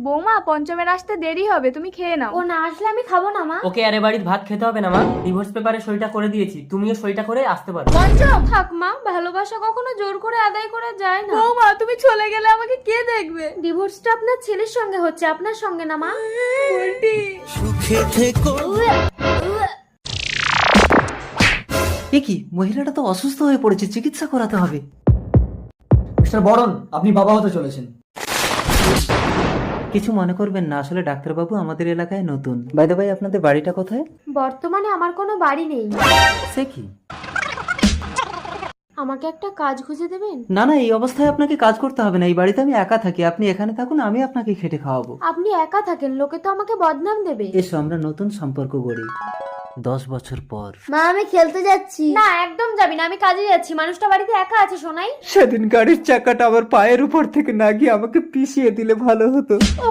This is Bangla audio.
বৌমা পঞ্চমের আসতে দেরি হবে, তুমি খেয়ে নাও। ও না আসলে আমি খাবো না মা। ওকে আরে বাড়ির ভাত খেতে হবে না মা, ডিভোর্স পেপারে সইটা করে দিয়েছি, তুমিও সইটা করে আসতে পারো। পঞ্চম থাক মা, ভালোবাসা কখনো জোর করে আদায় করা যায় না। বৌমা তুমি চলে গেলে আমাকে কে দেখবে? ডিভোর্সটা আপনার ছেলের সঙ্গে হচ্ছে, আপনার সঙ্গে না মা। সুখে থেকো। এ কি, মহিলাটা তো অসুস্থ হয়ে পড়েছে, চিকিৎসা করাতে হবে। মিস্টার বরণ, আপনি বাবা হতে চলেছেন। কিছু মনে করবেন না, আসলে ডাক্তারবাবু আমাদের এলাকায় নতুন। বাই দ্য বাই, আপনাদের বাড়িটা কোথায়? বর্তমানে আমার কোনো বাড়ি নেই। সে কি? আমাকে একটা কাজ খুঁজে দেবেন? না না, এই অবস্থায় আপনাকে কাজ করতে হবে না, এই বাড়িতে আমি একা থাকি, আপনি এখানে থাকুন, আমি আপনাকে খেটে খাওয়াবো। আপনি একা থাকেন, লোকে তো আমাকে বদনাম দেবে। এসো আমরা নতুন সম্পর্ক গড়ি 10 বছর পর। মা আমি খেলতে যাচ্ছি। না একদম যাবি না, আমি কাজে যাচ্ছি। মানুষটা বাড়িতে একা আছে শোনাই। সেদিন গাড়ির চাকাটা আমার পায়ের উপর থেকে না গিয়ে আমাকে পিষিয়ে দিলে ভালো হতো। ও